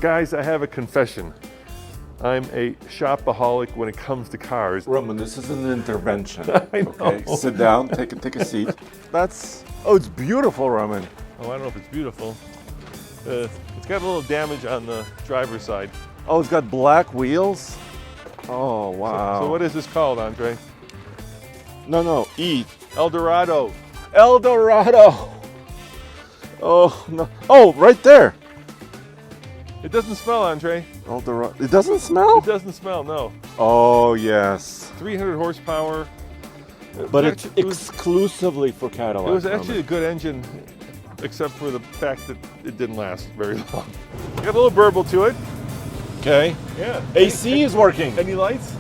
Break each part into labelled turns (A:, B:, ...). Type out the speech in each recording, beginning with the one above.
A: Guys, I have a confession. I'm a shopaholic when it comes to cars.
B: Roman, this is an intervention.
A: I know.
B: Okay, sit down, take a seat. Oh, it's beautiful, Roman.
A: Oh, I don't know if it's beautiful. It's got a little damage on the driver's side.
B: Oh, it's got black wheels? Oh, wow.
A: So what is this called, Andre?
B: No, E.
A: Eldorado.
B: Eldorado. Oh, no. Oh, right there.
A: It doesn't smell, Andre.
B: Eldorado. It doesn't smell?
A: It doesn't smell, no.
B: Oh, yes.
A: 300 horsepower.
B: But it's exclusively for Cadillac.
A: It was actually a good engine, except for the fact that it didn't last very long. Got a little burble to it.
B: Okay.
A: Yeah.
B: AC is working.
A: Any lights?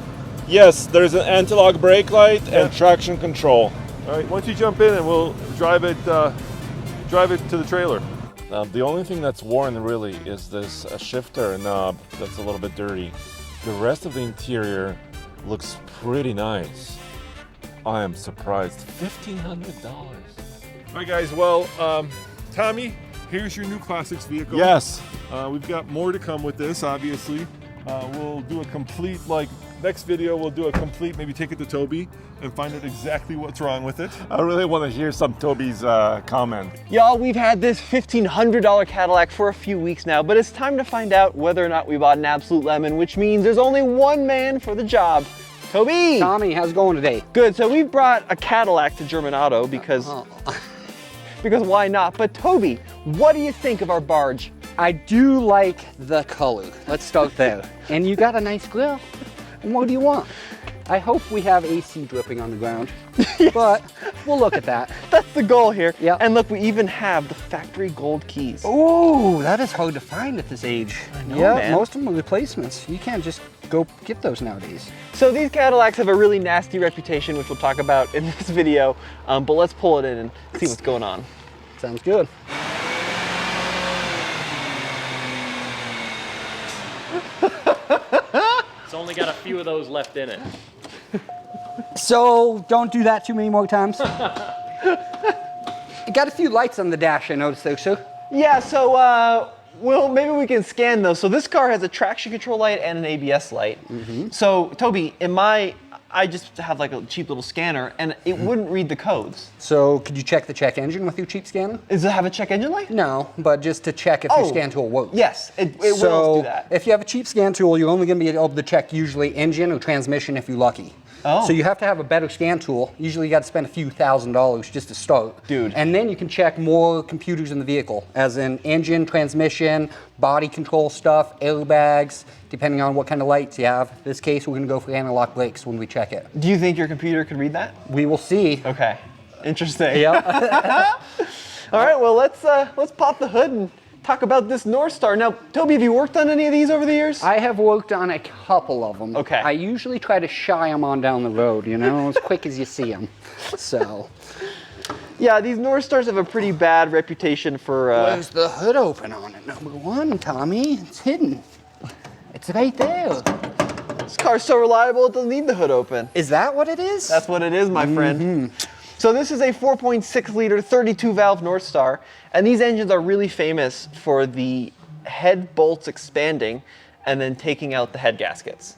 B: Yes, there's an anti-lock brake light and traction control.
A: All right, once you jump in and we'll drive it to the trailer.
B: The only thing that's worn really is this shifter knob that's a little bit dirty. The rest of the interior looks pretty nice. I am surprised. $1,500.
A: All right, guys. Well, Tommy, here's your new Classics vehicle.
B: Yes.
A: We've got more to come with this, obviously. We'll do a complete, next video, we'll do a complete, maybe take it to Toby and find out exactly what's wrong with it.
B: I really want to hear some Toby's comment.
C: Y'all, we've had this $1,500 Cadillac for a few weeks now, but it's time to find out whether or not we bought an absolute lemon, which means there's only one man for the job. Toby!
D: Tommy, how's it going today?
C: Good, so we've brought a Cadillac to German Auto because why not? But Toby, what do you think of our barge?
D: I do like the color. Let's start there. And you got a nice grill. And what do you want? I hope we have AC dripping on the ground,
C: Yes.
D: but we'll look at that.
C: That's the goal here.
D: Yep.
C: And look, we even have the factory gold keys.
D: Oh, that is hard to find at this age.
C: I know,
D: yeah,
C: man.
D: most of them are replacements. You can't just go get those nowadays.
C: So these Cadillacs have a really nasty reputation, which we'll talk about in this video, but let's pull it in and see what's going on.
D: Sounds good.
E: It's only got a few of those left in it.
D: So don't do that too many more times. You got a few lights on the dash, I noticed there, sir.
C: Yeah, so well, maybe we can scan those. So this car has a traction control light and an ABS light. So Toby, I just have like a cheap little scanner and it wouldn't read the codes.
D: So could you check the check engine with your cheap scanner?
C: Does it have a check engine light?
D: No, but just to check if your scan tool works.
C: Yes, it will do that.
D: If you have a cheap scan tool, you're only going to be able to check usually engine or transmission if you're lucky.
C: Oh.
D: So you have to have a better scan tool. Usually you got to spend a few $1,000s just to start.
C: Dude.
D: And then you can check more computers in the vehicle, as in engine, transmission, body control stuff, airbags, depending on what kind of lights you have. In this case, we're going to go for anti-lock brakes when we check it.
C: Do you think your computer could read that?
D: We will see.
C: Okay, interesting.
D: Yep.
C: All right, well let's pop the hood and talk about this Northstar. Now, Toby, have you worked on any of these over the years?
D: I have worked on a couple of them.
C: Okay.
D: I usually try to shy them on down the road, you know, as quick as you see them. So.
C: Yeah, these Northstars have a pretty bad reputation for...
D: Where's the hood open on it? Number one, Tommy. It's hidden. It's right there.
C: This car's so reliable it doesn't need the hood open.
D: Is that what it is?
C: That's what it is, my friend. So this is a 4.6 liter, 32 valve Northstar, and these engines are really famous for the head bolts expanding and then taking out the head gaskets.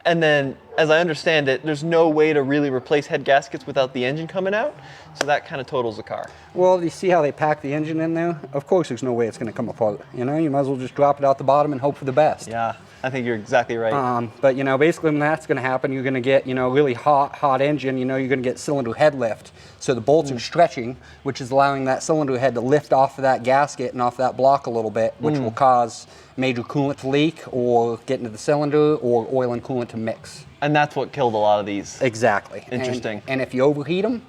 C: And then, as I understand it, there's no way to really replace head gaskets without the engine coming out, so that kind of totals the car.
D: Well, you see how they pack the engine in there? Of course there's no way it's going to come apart. You know, you might as well just drop it out the bottom and hope for the best.
C: Yeah, I think you're exactly right.
D: But, you know, basically when that's going to happen, you're going to get, you know, really hot engine. You know, you're going to get cylinder head lift. So the bolts are stretching, which is allowing that cylinder head to lift off of that gasket and off that block a little bit, which will cause major coolant to leak or get into the cylinder or oil and coolant to mix.
C: And that's what killed a lot of these.
D: Exactly.
C: Interesting.
D: And if you overheat them,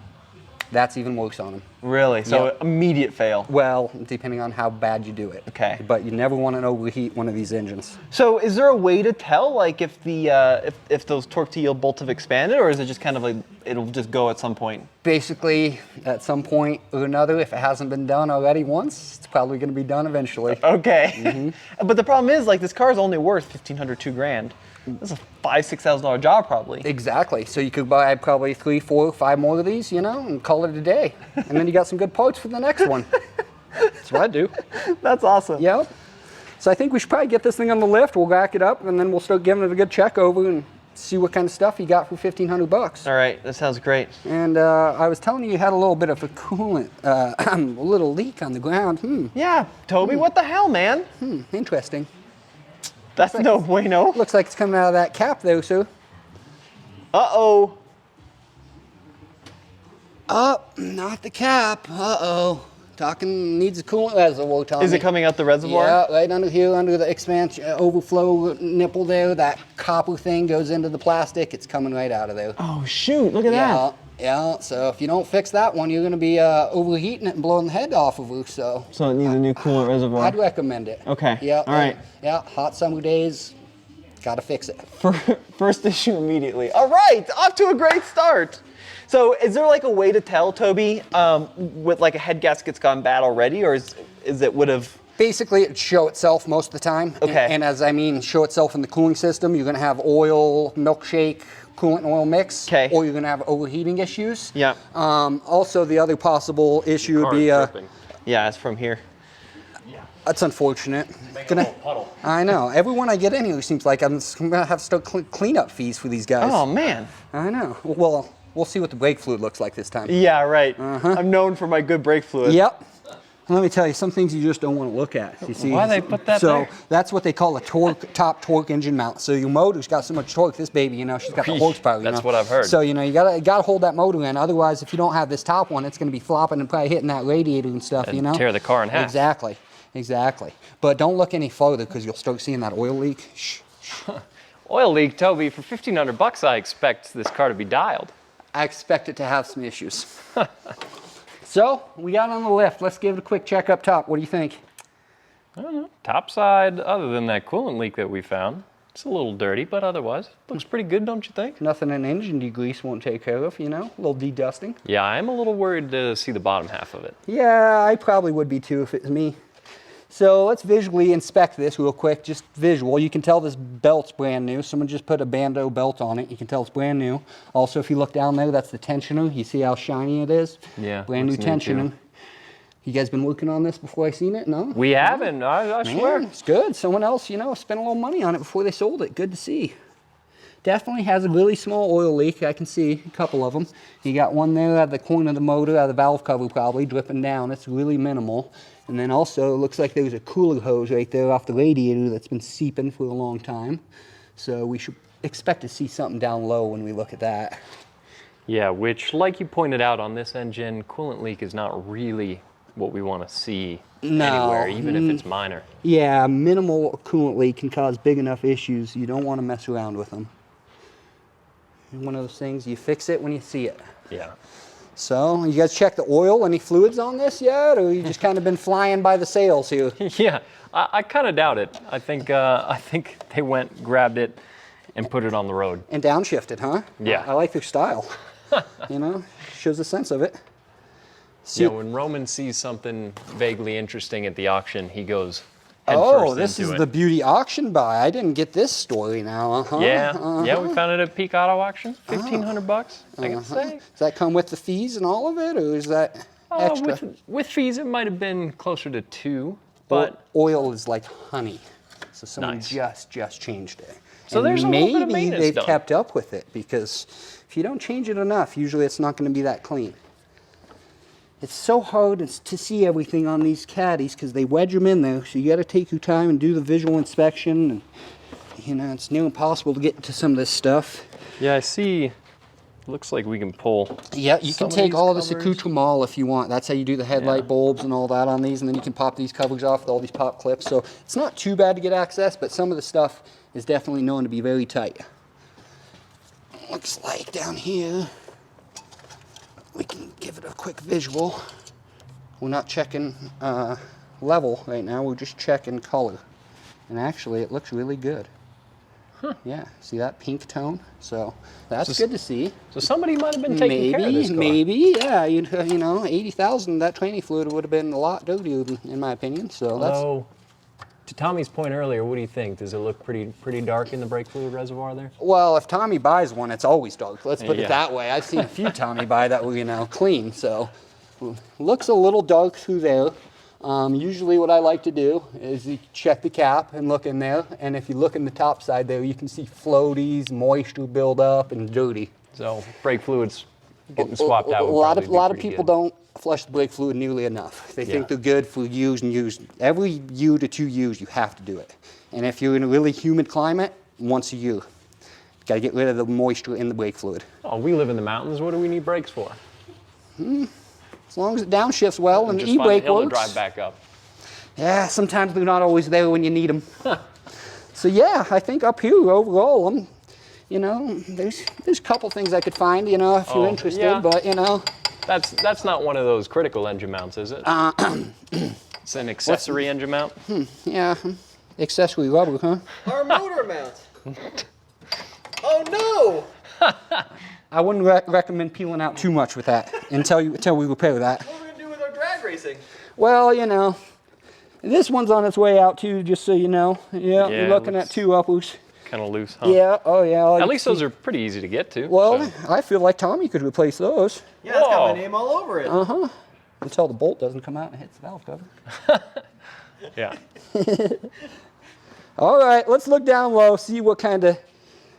D: that's even worse on them.
C: Really? So
D: Yep.
C: immediate fail.
D: Well, depending on how bad you do it.
C: Okay.
D: But you never want to overheat one of these engines.
C: So is there a way to tell, like, if the if those torque to yield bolts have expanded, or is it just kind of like it'll just go at some point?
D: Basically, at some point or another, if it hasn't been done already once, it's probably going to be done eventually.
C: Okay. But the problem is, like, this car is only worth $1,500, $2,000. That's a $5,000-$6,000 job probably.
D: Exactly. So you could buy probably 3, 4, 5 more of these, you know, and call it a day. And then you got some good parts for the next one. That's what I do.
C: That's awesome.
D: Yep. So I think we should probably get this thing on the lift. We'll rack it up, and then we'll start giving it a good check over and see what kind of stuff you got for $1,500.
C: All right, that sounds great.
D: And I was telling you had a little bit of a coolant, a little leak on the ground.
C: Yeah, Toby, what the hell, man?
D: Interesting.
C: That's no bueno.
D: Looks like it's coming out of that cap though, so.
C: Uh-oh.
D: Oh, not the cap. Uh-oh. Talking needs a coolant reservoir, Tommy.
C: Is it coming out the reservoir?
D: Yeah, right under here, under the expansion, overflow nipple there. That copper thing goes into the plastic. It's coming right out of there.
C: Oh, shoot, look at that.
D: Yeah, so if you don't fix that one, you're going to be overheating it and blowing the head off of you, so.
C: So it needs a new coolant reservoir.
D: I'd recommend it.
C: Okay,
D: Yeah.
C: all right.
D: Yeah, hot summer days, got to fix it.
C: First issue immediately. All right, off to a great start. So is there like a way to tell, Toby, with like a head gasket's gone bad already, or is it would have?
D: Basically, it'd show itself most of the time.
C: Okay.
D: And as I mean, show itself in the cooling system, you're going to have oil, milkshake, coolant and oil mix.
C: Okay.
D: Or you're going to have overheating issues.
C: Yeah.
D: Also, the other possible issue would be,
C: Yeah, it's from here.
D: that's unfortunate.
E: Make a little puddle.
D: I know. Everyone I get in here seems like I'm going to have to start cleanup fees for these guys.
C: Oh man.
D: I know. Well, we'll see what the brake fluid looks like this time.
C: Yeah, right. I'm known for my good brake fluid.
D: Yep. And let me tell you, some things you just don't want to look at. You see?
E: Why they put that
D: so
E: there?
D: that's what they call a top torque engine mount. So your motor's got so much torque, this baby, she's got the horsepower.
E: That's what I've heard.
D: So you gotta hold that motor in. Otherwise, if you don't have this top one, it's gonna be flopping and probably hitting that radiator and stuff.
E: And tear the car in half.
D: Exactly. But don't look any further because you'll start seeing that oil leak. Shh.
E: Oil leak, Toby. For $1,500, I expect this car to be dialed.
D: I expect it to have some issues. So we got on the lift. Let's give it a quick check up top. What do you think?
E: I don't know. Top side, other than that coolant leak that we found, it's a little dirty, but otherwise, looks pretty good, don't you think?
D: Nothing an engine degrease won't take care of, a little de-dusting.
E: Yeah, I'm a little worried to see the bottom half of it.
D: Yeah, I probably would be too if it was me. So let's visually inspect this real quick, just visual. You can tell this belt's brand new. Someone just put a Bando belt on it. You can tell it's brand new. Also, if you look down there, that's the tensioner. You see how shiny it is?
E: Yeah.
D: Brand new
E: looks new, too.
D: tensioner. You guys been working on this before I seen it? No?
E: We haven't, I swear.
D: Man, it's good. Someone else, spent a little money on it before they sold it. Good to see. Definitely has a really small oil leak. I can see a couple of them. You got one there at the corner of the motor, out of the valve cover probably, dripping down. It's really minimal. And then also, it looks like there's a cooler hose right there off the radiator that's been seeping for a long time. So we should expect to see something down low when we look at that.
E: Yeah, which, like you pointed out on this engine, coolant leak is not really what we want to see anywhere, even if it's minor.
D: Yeah, minimal coolant leak can cause big enough issues. You don't want to mess around with them. One of those things, you fix it when you see it.
E: Yeah.
D: So, you guys check the oil? Any fluids on this yet, or you just kind of been flying by the sails here?
E: Yeah, I kind of doubt it. I think they went, grabbed it, and put it on the road.
D: And downshifted, huh?
E: Yeah.
D: I like their style. Shows a sense of it.
E: Yeah, when Roman sees something vaguely interesting at the auction, he goes head
D: Oh,
E: first
D: this
E: into
D: is
E: it.
D: the beauty auction buy. I didn't get this story now.
E: Yeah, we found it at Peak Auto Auction, $1,500. I can say.
D: Does that come with the fees and all of it, or is that extra?
E: With fees, it might have been closer to $2, but
D: Oil is like honey. So someone
E: Nice.
D: just changed it.
E: So
D: And
E: there's a little bit of
D: maybe
E: maintenance
D: they've
E: done.
D: kept up with it, because if you don't change it enough, usually it's not going to be that clean. It's so hard to see everything on these caddies because they wedge them in there. So you got to take your time and do the visual inspection. And, it's near impossible to get to some of this stuff.
E: yeah, I see. Looks like we can pull.
D: Yeah, you
E: some
D: can
E: of
D: take
E: these
D: all this
E: covers.
D: accoutrement if you want. That's how you do the headlight
E: Yeah.
D: bulbs and all that on these. And then you can pop these covers off with all these pop clips. So it's not too bad to get access, but some of the stuff is definitely known to be very tight. Looks like down here, we can give it a quick visual. We're not checking level right now, we're just checking color. And actually, it looks really good. Yeah, see that pink tone? So that's good to see.
E: So somebody might have been taking care of this car.
D: Maybe, yeah. 80,000, that training fluid would have been a lot dirtier, in my opinion. So that's.
E: Although, to Tommy's point earlier, what do you think? Does it look pretty dark in the brake fluid reservoir there?
D: Well, if Tommy buys one, it's always dark. Let's put
E: Yeah.
D: it that way. I've seen a few Tommy buy that were, clean. So looks a little dark through there. Usually what I like to do is you check the cap and look in there, and if you look in the top side there, you can see floaties, moisture buildup, and dirty.
E: So brake fluids getting swapped out.
D: A lot of people don't flush the brake fluid nearly enough. They think
E: Yeah.
D: they're good for use and use. Every year to 2 years, you have to do it. And if you're in a really humid climate, once a year. Got to get rid of the moisture in the brake fluid.
E: Oh, we live in the mountains. What do we need brakes for?
D: As long as it downshifts well and the
E: Just find a
D: e-brake
E: hill to
D: works.
E: drive back up.
D: Yeah, sometimes they're not always there when you need them. So yeah, I think up here overall, there's a couple things I could find, if you're interested,
E: yeah.
D: but
E: That's not one of those critical engine mounts, is it? It's an accessory engine mount.
D: yeah, accessory rubber, huh?
C: Our motor mount. Oh no!
D: I wouldn't recommend peeling out too much with that until we repair that.
C: What are we gonna do with our drag racing?
D: Well, this one's on its way out too, just so you know. Yeah,
E: Yeah,
D: you're looking
E: looks-
D: at 2 uppers.
E: Kind of loose, huh?
D: Yeah, oh yeah.
E: At least those are pretty easy to get to.
D: Well,
E: so.
D: I feel like Tommy could replace those.
C: Yeah, it's got my
E: Whoa.
C: name all over it.
D: Until the bolt doesn't come out and hits the valve cover.
E: Yeah.
D: All right, let's look down low, see what kind of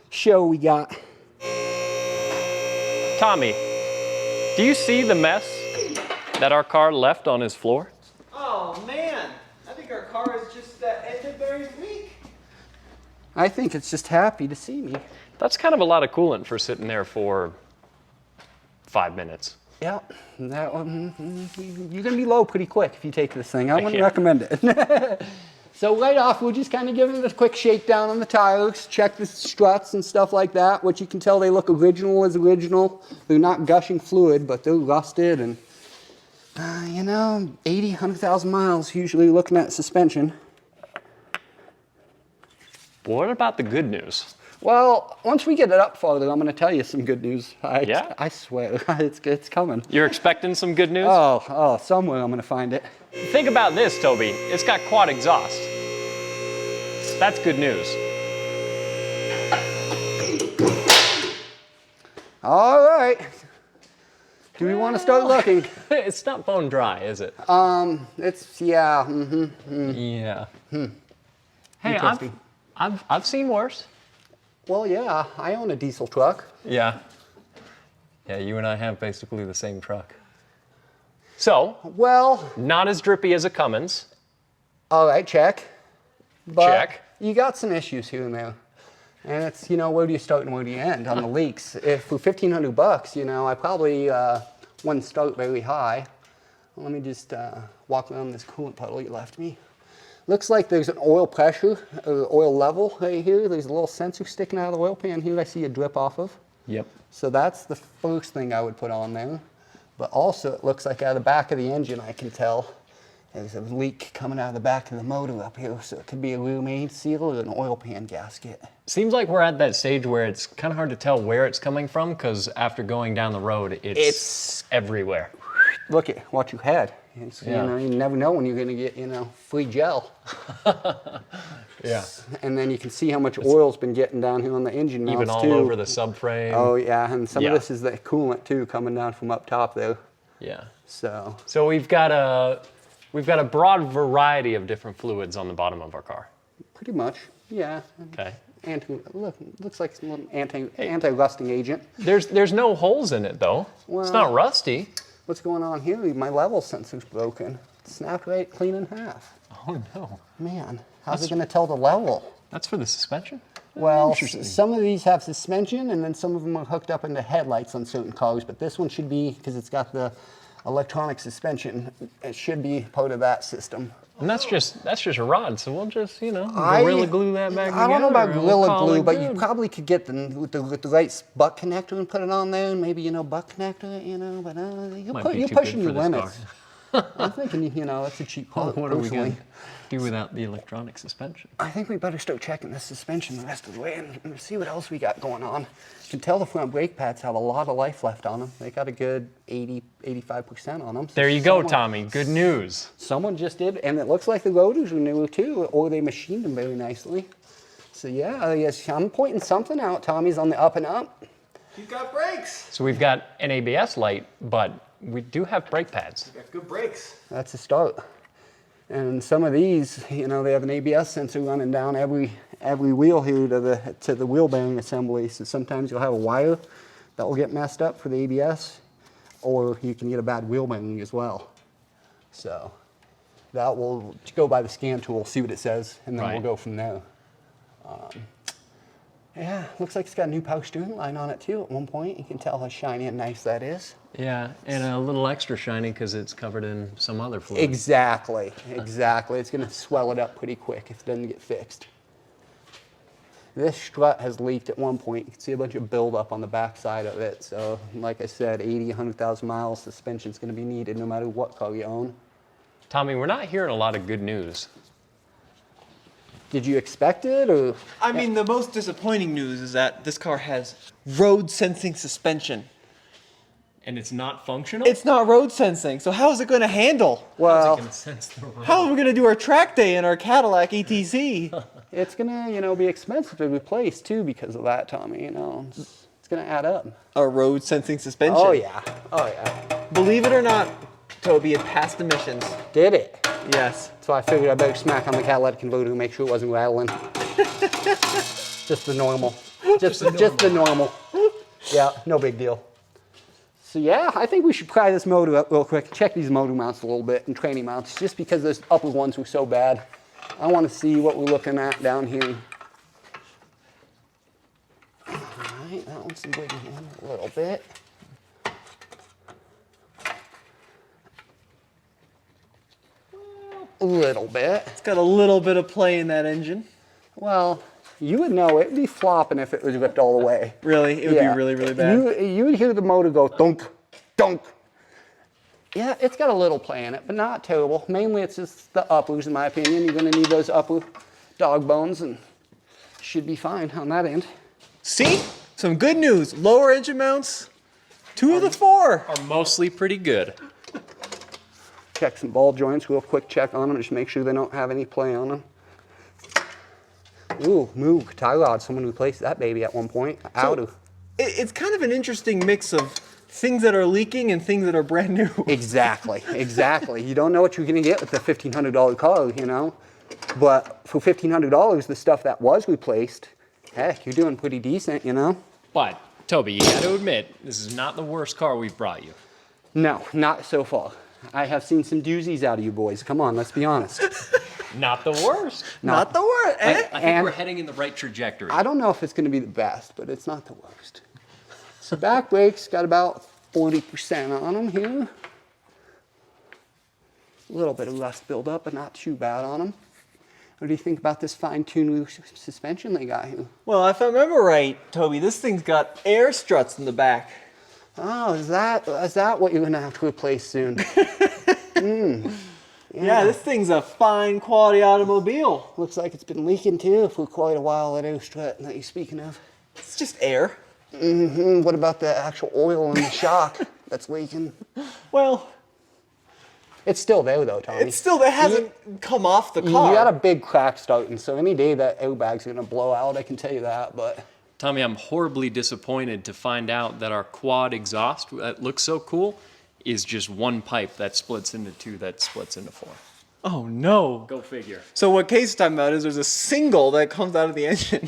D: show we got.
E: Tommy, do you see the mess that our car left on his floor?
C: Oh man, I think our car is just it's very weak.
D: I think it's just happy to see me.
E: That's kind of a lot of coolant for sitting there for 5 minutes.
D: Yeah, that one, you're gonna be low pretty quick if you take this thing. I wouldn't
E: Yeah.
D: recommend it. So right off, we'll just kind of give it a quick shakedown on the tires, check the struts and stuff like that, which you can tell they look original as original. They're not gushing fluid, but they're rusted and, 80, 100,000 miles usually looking at suspension.
E: What about the good news?
D: Well, once we get it up farther, I'm going to tell you some good news.
E: Yeah?
D: I swear, it's coming.
E: You're expecting some good news?
D: Oh, somewhere I'm going to find it.
E: Think about this, Toby. It's got quad exhaust. That's good news.
D: All right. Do we want to start looking?
E: It's not bone dry, is it?
D: Yeah.
E: Yeah. Hey,
D: Interesting.
E: I've seen worse.
D: Well, yeah, I own a diesel truck.
E: Yeah. Yeah, you and I have basically the same truck. So,
D: Well,
E: not as drippy as a Cummins.
D: all right, check. But
E: Check.
D: You got some issues here and there. And it's, where do you start and where do you end on the leaks? If for $1,500, I probably wouldn't start very high. Let me just walk around this coolant puddle you left me. Looks like there's an oil pressure, or oil level right here. There's a little sensor sticking out of the oil pan here I see a drip off of.
E: Yep.
D: So that's the first thing I would put on there. But also it looks like out of the back of the engine I can tell there's a leak coming out of the back of the motor up here. So it could be a rear main seal or an oil pan gasket.
E: Seems like we're at that stage where it's kind of hard to tell where it's coming from because after going down the road, it's everywhere.
D: Look at watch your head. It's,
E: Yeah.
D: You never know when you're going to get, free gel.
E: Yeah.
D: And then you can see how much oil's been getting down here on the engine mounts
E: Even all
D: too.
E: over the subframe.
D: Oh yeah, and some
E: Yeah.
D: of this is the coolant too coming down from up top there.
E: Yeah.
D: So
E: So we've got a broad variety of different fluids on the bottom of our car.
D: pretty much, yeah.
E: Okay.
D: Looks like some little anti-rusting agent.
E: There's no holes in it though. It's
D: Well-
E: not rusty.
D: What's going on here? My level sensor's broken. It snapped right clean in half.
E: Oh no.
D: Man, how's it going to tell the level?
E: That's for the suspension?
D: Well,
E: Interesting.
D: some of these have suspension, and then some of them are hooked up into headlights on certain cars. But this one should be, because it's got the electronic suspension, it should be part of that system.
E: And that's just a rod, so we'll just, Gorilla Glue that back together.
D: I don't know about
E: and we'll
D: Gorilla
E: call
D: Glue,
E: it
D: but you
E: good.
D: probably could get with the right butt connector and put it on there, and maybe butt connector, but
E: Might be
D: you're
E: too
D: pushing
E: good
D: your
E: for this
D: limits. I'm thinking, that's a cheap part.
E: What are we
D: personally.
E: going to do without the electronic suspension?
D: I think we better start checking the suspension the rest of the way and see what else we got going on. You can tell the front brake pads have a lot of life left on them. They got a good 85% on them.
E: There you go, Tommy. Good news.
D: Someone just did, and it looks like the rotors are newer too, or they machined them very nicely. So yeah, I guess I'm pointing something out. Tommy's on the up and up.
C: You've got brakes.
E: So we've got an ABS light, but we do have brake pads.
C: You got good brakes.
D: That's a start. And some of these, you know, they have an ABS sensor running down every wheel here to the wheel bearing assembly. So sometimes you'll have a wire that will get messed up for the ABS, or you can get a bad wheel bearing as well. So that will go by the scan tool, see what it says, and then we'll go from there. Yeah, looks like it's got a new power steering line on it too at one point. You can tell how shiny and nice that is.
E: Yeah, and a little extra shiny because it's covered in some other fluid.
D: Exactly, exactly. It's going to swell it up pretty quick if it doesn't get fixed. This strut has leaked at one point. You can see a bunch of buildup on the back side of it. So, like I said, 80, 100,000 miles, suspension's going to be needed no matter what car you own.
E: Tommy, we're not hearing a lot of good news.
D: Did you expect it, or?
C: I mean, the most disappointing news is that this car has road sensing suspension.
E: And it's not functional?
C: It's not road sensing, so how is it going to handle?
D: Well,
C: How are we going to do our track day in our Cadillac ETC?
D: it's going to, you know, be expensive to replace too because of that, Tommy. You know, it's going to add up.
C: A road sensing suspension.
D: Oh yeah, oh yeah.
C: Believe it or not, Toby, it passed emissions.
D: Did it?
C: Yes.
D: So I figured I better smack on the catalytic converter to make sure it wasn't rattling. Just the normal. Just the normal. Yeah, no big deal. So yeah, I think we should pry this motor up real quick, check these motor mounts a little bit and training mounts, just because those upper ones were so bad. I want to see what we're looking at down here. All right, that one's wigging in a little bit. A little bit.
C: It's got a little bit of play in that engine.
D: Well, you would know it'd be flopping if it was ripped all the way.
C: Really? It would be really, really bad.
D: You would hear the motor go thunk, thunk. Yeah, it's got a little play in it, but not terrible. Mainly it's just the uppers, in my opinion. You're going to need those upper dog bones, and should be fine on that end.
C: See? Some good news. Lower engine mounts, 2 of the 4.
E: Are mostly pretty good.
D: Check some ball joints, real quick check on them, just make sure they don't have any play on them. Ooh, Moog, tie rod. Someone replaced that baby at one point.
C: It's kind of an interesting mix of things that are leaking and things that are brand new.
D: Exactly, exactly. You don't know what you're going to get with the $1,500 car, you know. But for $1,500, the stuff that was replaced, heck, you're doing pretty decent, you know.
E: But, Toby, you got to admit, this is not the worst car we've brought you.
D: No, not so far. I have seen some doozies out of you boys. Come on, let's be honest.
E: Not the worst.
C: Not the worst.
E: I think we're heading in the right trajectory.
D: I don't know if it's going to be the best, but it's not the worst. So back brakes got about 40% on them here. A little bit of rust buildup, but not too bad on them. What do you think about this fine-tuned suspension they got here?
C: Well, if I remember right, Toby, this thing's got air struts in the back.
D: Oh, is that what you're going to have to replace soon?
C: Yeah, this thing's a fine quality automobile.
D: Looks like it's been leaking too for quite a while, that air strut that you're speaking of.
C: It's just air.
D: What about the actual oil in the shock that's leaking?
C: Well,
D: it's still there though, Tommy.
C: it hasn't come off the car.
D: You got a big crack starting, so any day that airbag's going to blow out, I can tell you that, but...
E: Tommy, I'm horribly disappointed to find out that our quad exhaust that looks so cool is just one pipe that splits into 2 that splits into 4.
C: Oh no.
E: Go figure.
C: So what Casey's talking about is there's a single that comes out of the engine,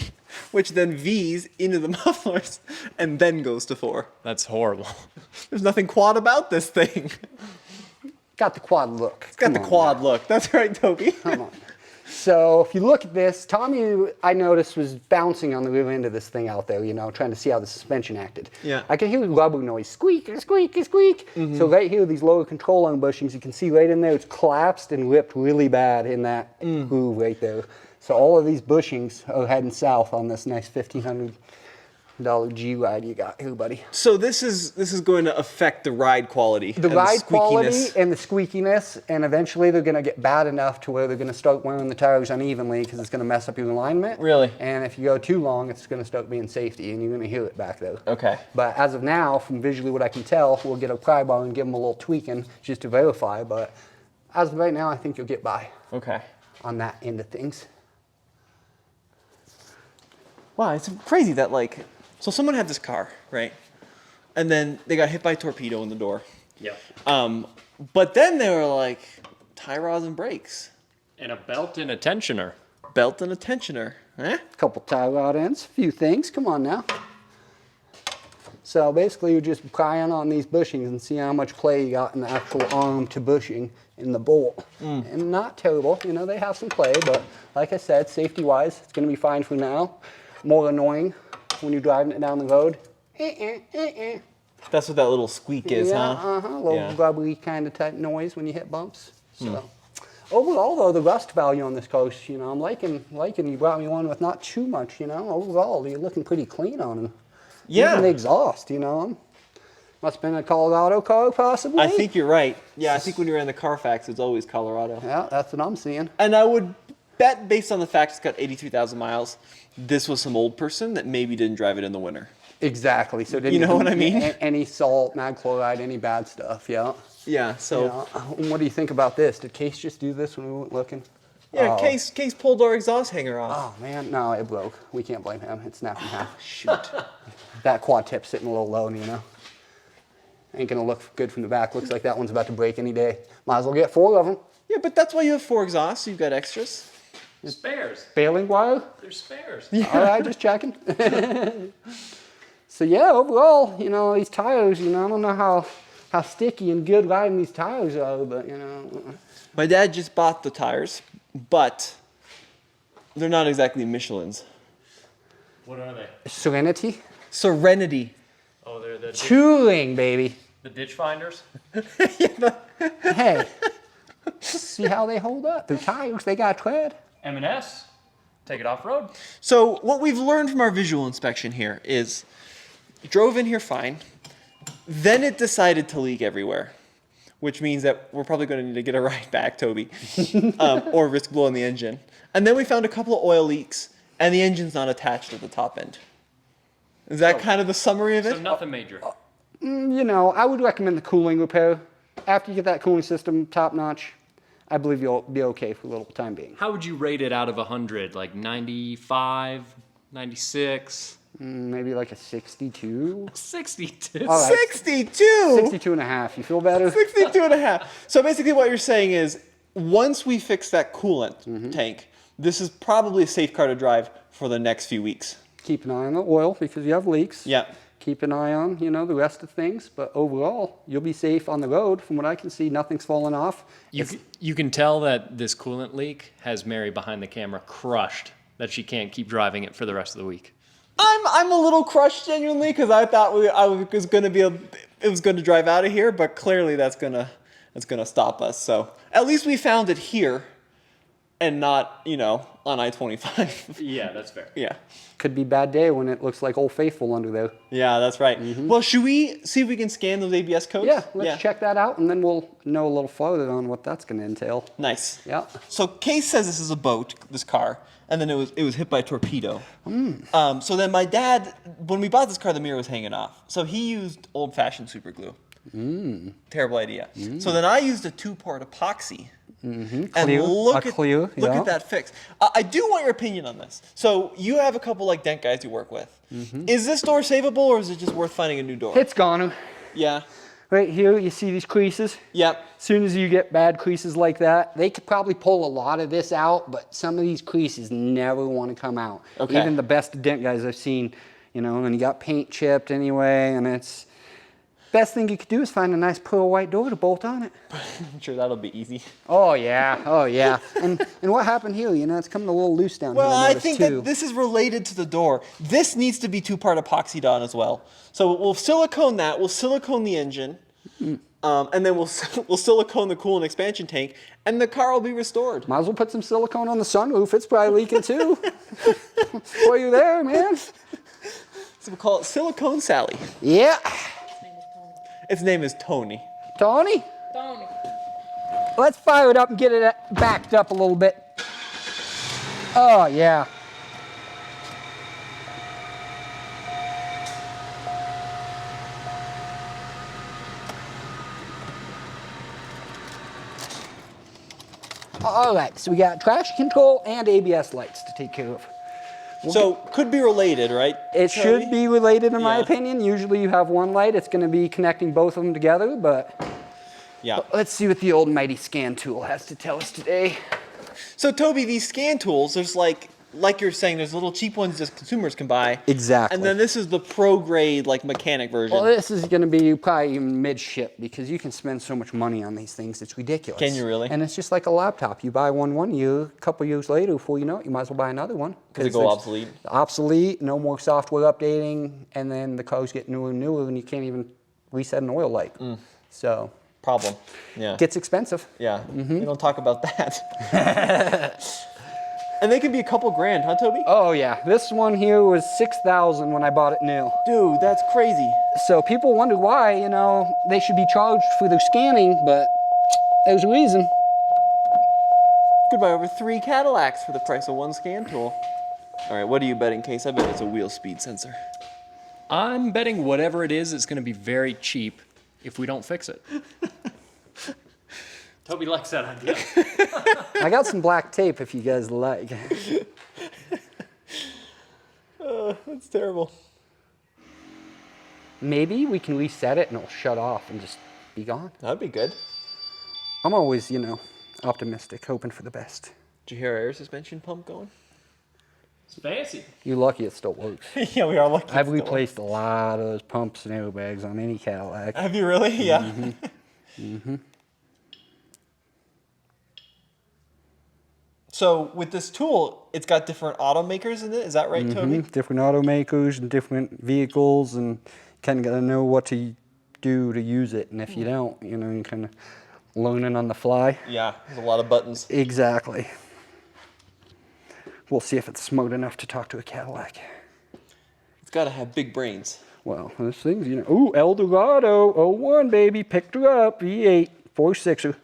C: which then V's into the mufflers and then goes to 4.
E: That's horrible.
C: There's nothing quad about this thing.
D: Got the quad look.
C: It's got the quad look. That's right, Toby.
D: Come on. So if you look at this, Tommy, I noticed, was bouncing on the rear end of this thing out there, you know, trying to see how the suspension acted.
C: Yeah.
D: I can hear the rubber noise, squeak, squeak, squeak. So right here, these lower control arm bushings, you can see right in there, it's collapsed and ripped really bad in that groove right there. So all of these bushings are heading south on this nice $1,500 G-Ride you got here, buddy.
C: So this is going to affect the ride quality.
D: The ride quality and the squeakiness, and eventually they're going to get bad enough to where they're going to start wearing the tires unevenly because it's going to mess up your alignment.
C: Really?
D: And if you go too long, it's going to start being safety, and you're going to hear it back there.
C: Okay.
D: But as of now, from visually what I can tell, we'll get a pry bar and give them a little tweaking just to verify. But as of right now, I think you'll get by.
C: Okay.
D: On that end of things.
C: Wow, it's crazy that so someone had this car, right? And then they got hit by a torpedo in the door.
E: Yeah.
C: But then they were like, tie rods and brakes.
E: And a belt and a tensioner.
C: Belt and a tensioner. Eh?
D: Couple tie rod ends, a few things. Come on now. So basically, you're just prying on these bushings and see how much play you got in the actual arm to bushing in the bolt. And not terrible, you know, they have some play, but like I said, safety-wise, it's going to be fine for now. More annoying when you're driving it down the road.
C: That's what that little squeak is,
D: Yeah,
C: huh?
D: a little grubbly kind of type noise when you hit bumps. So overall, though, the rust value on this car, you know, I'm liking. You brought me one with not too much, you know. Overall, you're looking pretty clean on them.
C: Yeah.
D: Even the exhaust, you know. Must have been a Colorado car, possibly.
C: I think you're right. Yeah, I think when you're in the Carfax, it's always Colorado.
D: Yeah, that's what I'm seeing.
C: And I would bet, based on the fact it's got 83,000 miles, this was some old person that maybe didn't drive it in the winter.
D: Exactly. So didn't
C: You know what I mean?
D: Any salt, mag chloride, any bad stuff. Yeah.
C: Yeah, so...
D: Yeah. And what do you think about this? Did Case just do this when we weren't looking?
C: Yeah,
D: Oh.
C: Case pulled our exhaust hanger off.
D: Oh man, no, it broke. We can't blame him. It snapped in half.
C: Shoot.
D: That quad tip's sitting a little low, you know. Ain't gonna look good from the back. Looks like that one's about to break any day. Might as well get 4 of them.
C: Yeah, but that's why you have 4 exhausts. You've got extras.
E: Spares.
D: Baling wire?
E: They're spares.
D: All right, just checking. So yeah, overall, you know, these tires, you know, I don't know how sticky and good riding these tires are, but you know.
C: My dad just bought the tires, but they're not exactly Michelin's.
E: What are they?
D: Serenity?
C: Serenity.
E: Oh, they're the
D: Tooling, baby.
E: ditch finders.
D: Hey, see how they hold up. They're tires, they got tread.
E: M&S. Take it off road.
C: So what we've learned from our visual inspection here is drove in here fine, then it decided to leak everywhere, which means that we're probably going to need to get a ride back, Toby, or risk blowing the engine. And then we found a couple of oil leaks, and the engine's not attached at the top end. Is that kind of the summary of it?
E: So nothing major.
D: You know, I would recommend the cooling repair. After you get that cooling system top notch, I believe you'll be okay for a little time being.
E: How would you rate it out of 100? Like 95, 96?
D: Maybe like a 62.
E: 62.
D: All right.
C: 62!
D: 62 and a half. You feel better?
C: 62 and a half. So basically what you're saying is, once we fix that coolant tank, this is probably a safe car to drive for the next few weeks.
D: Keep an eye on the oil because you have leaks.
C: Yeah.
D: Keep an eye on, you know, the rest of things. But overall, you'll be safe on the road. From what I can see, nothing's fallen off.
E: You can tell that this coolant leak has Mary behind the camera crushed, that she can't keep driving it for the rest of the week.
C: I'm a little crushed genuinely because I thought it was going to drive out of here, but clearly that's gonna stop us. So at least we found it here, and not, you know, on I-25.
E: Yeah, that's fair.
C: Yeah.
D: Could be a bad day when it looks like Old Faithful under there.
C: Yeah, that's right. Well, should we see if we can scan those ABS codes?
D: Yeah, let's check that out, and then we'll know a little further on what that's going to entail.
C: Nice.
D: Yeah.
C: So Case says this is a boat, this car, and then it was hit by a torpedo. So then my dad, when we bought this car, the mirror was hanging off. So he used old-fashioned super glue. Terrible idea. So then I used a 2-part epoxy. And
D: Clear,
C: look
D: yeah.
C: at that fix. I do want your opinion on this. So you have a couple like dent guys you work with. Is this door savable, or is it just worth finding a new door?
D: It's gone.
C: Yeah.
D: Right here, you see these creases?
C: Yep.
D: As soon as you get bad creases like that, they could probably pull a lot of this out, but some of these creases never want to come out.
C: Okay.
D: Even the best dent guys I've seen, you know, and you got paint chipped anyway, and it's... Best thing you could do is find a nice pearl white door to bolt on it.
C: I'm sure that'll be easy.
D: Oh yeah, oh yeah. And what happened here? You know, it's coming a little loose down
C: Well,
D: here.
C: I
D: noticed,
C: think
D: too.
C: that this is related to the door. This needs to be 2-part epoxied on as well. So we'll silicone that. We'll silicone the engine, and then we'll silicone the coolant expansion tank, and the car will be restored.
D: Might as well put some silicone on the sunroof. It's probably leaking too. While you're there, man.
C: So we'll call it Silicone Sally.
D: Yeah.
C: Its name is Tony.
D: Tony?
F: Tony.
D: Let's fire it up and get it backed up a little bit. Oh, yeah. All right, so we got traction control and ABS lights to take care of.
C: So could be related, right?
D: It
C: Toby?
D: should be related, in my
C: Yeah.
D: opinion. Usually you have one light. It's going to be connecting both of them together, but
C: Yeah.
D: let's see what the old mighty scan tool has to tell us today.
C: So Toby, these scan tools, there's like you're saying, there's little cheap ones that consumers can buy.
D: Exactly.
C: And then this is the pro grade, like mechanic version.
D: Well, this is going to be probably mid-ship because you can spend so much money on these things. It's ridiculous.
C: Can you really?
D: And it's just like a laptop. You buy one year, a couple years later, before you know it, you might as well buy another one.
C: Because it go obsolete.
D: Obsolete, no more software updating, and then the cars get newer and newer, and you can't even reset an oil light. So
C: Problem. Yeah.
D: it gets expensive.
C: Yeah. We don't talk about that. And they can be a couple grand, huh, Toby?
D: Oh yeah, this one here was $6,000 when I bought it new.
C: Dude, that's crazy.
D: So people wonder why, you know, they should be charged for their scanning, but there's a reason.
C: Could buy over 3 Cadillacs for the price of one scan tool. All right, what are you betting, Case? I bet it's a wheel speed sensor.
E: I'm betting whatever it is, it's going to be very cheap if we don't fix it. Toby likes that idea.
D: I got some black tape if you guys like.
C: That's terrible.
D: Maybe we can reset it and it'll shut off and just be gone.
C: That'd be good.
D: I'm always, you know, optimistic, hoping for the best.
C: Did you hear our air suspension pump going?
E: It's fancy.
D: You're lucky it still works.
C: Yeah, we are lucky.
D: I've replaced a lot of those pumps and airbags on any Cadillac.
C: Have you really? Yeah. So with this tool, it's got different automakers in it. Is that right, Toby?
D: Different automakers and different vehicles, and kind of got to know what to do to use it. And if you don't, you know, you're kind of learning on the fly.
C: Yeah, there's a lot of buttons.
D: Exactly. We'll see if it's smart enough to talk to a Cadillac.
C: It's got to have big brains.
D: Well, this thing's, you know, ooh, Eldorado 01, baby, picked her up, V8, 4.6er.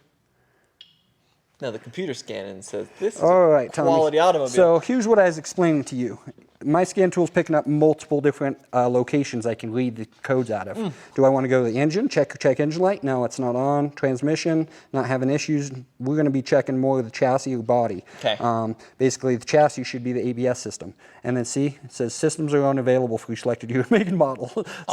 C: Now the computer scanning says this is
D: All
C: a
D: right, Tommy.
C: quality automobile.
D: So here's what I was explaining to you. My scan tool's picking up multiple different locations I can read the codes out of. Do I want to go to the engine, check engine light? No, it's not on. Transmission, not having issues. We're going to be checking more of the chassis or body.
C: Okay.
D: Basically, the chassis should be the ABS system. And then see, it says systems are unavailable for your selected year, make, and model.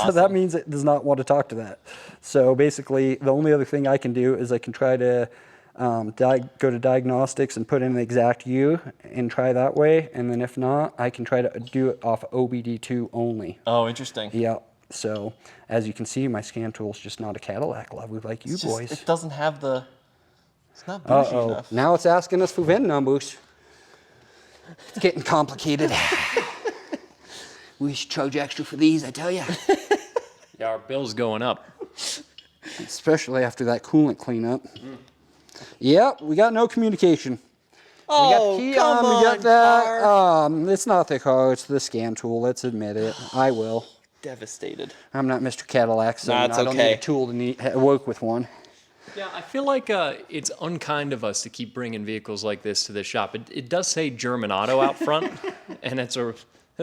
D: So that means it does not want to talk to that. So basically, the only other thing I can do is I can try to go to diagnostics and put in the exact year and try that way. And then if not, I can try to do it off OBD2 only.
C: Oh, interesting.
D: Yeah. So as you can see, my scan tool is just not a Cadillac lover like you boys.
C: It doesn't have the. It's not bougie enough.
D: Now it's asking us for VIN numbers. It's getting complicated. We should charge extra for these, I tell you.
E: Yeah, our bill's going up.
D: Especially after that coolant cleanup. Yep, we got no communication.
C: Oh,
D: we got the key
C: come
D: on, we got
C: on,
D: that.
C: car.
D: It's not the car, it's the scan tool. Let's admit it. I will.
C: Devastated.
D: I'm not Mr. Cadillac, so
C: Nah,
D: you
C: it's
D: know, I don't
C: okay.
D: need a tool to work with one.
E: Yeah, I feel like it's unkind of us to keep bringing vehicles like this to the shop. It does say German Auto out front, and it's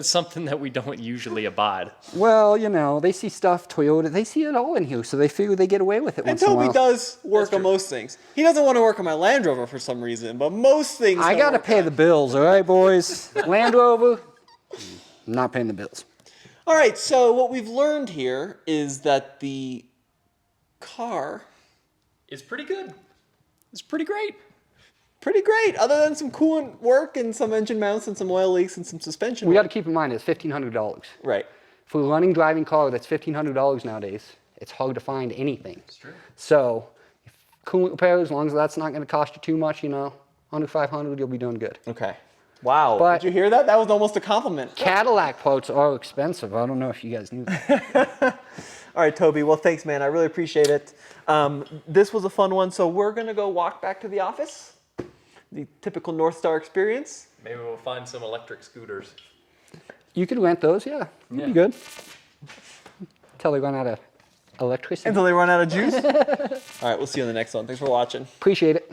E: something that we don't usually abide.
D: Well, you know, they see stuff, Toyota, they see it all in here, so they figure they get away with it
C: And
D: once in a
C: Toby
D: while.
C: does work on most things. He doesn't want to work on my Land Rover for some reason, but most things.
D: I
C: he'll
D: got to
C: work
D: pay
C: on.
D: the bills, all right, boys? Land Rover, I'm not paying the bills.
C: All right, so what we've learned here is that the car
E: It's pretty good. It's pretty great.
C: pretty great, other than some coolant work and some engine mounts and some oil leaks and some suspension
D: We got
C: work.
D: to keep in mind it's $1,500.
C: Right.
D: For a running driving car that's $1,500 nowadays, it's hard to find anything.
E: It's true.
D: So, if coolant repair, as long as that's not going to cost you too much, you know, under $500, you'll be doing good.
C: Okay. Wow.
D: But-
C: Did you hear that? That was almost a compliment.
D: Cadillac parts are expensive. I don't know if you guys knew that.
C: All right, Toby. Well, thanks, man. I really appreciate it. This was a fun one. So we're going to go walk back to the office. The typical Northstar experience.
E: Maybe we'll find some electric scooters.
D: You could rent those, yeah. You'd be good. Until they run out of electricity.
C: Until they run out of juice. All right, we'll see you on the next one. Thanks for watching.
D: Appreciate it.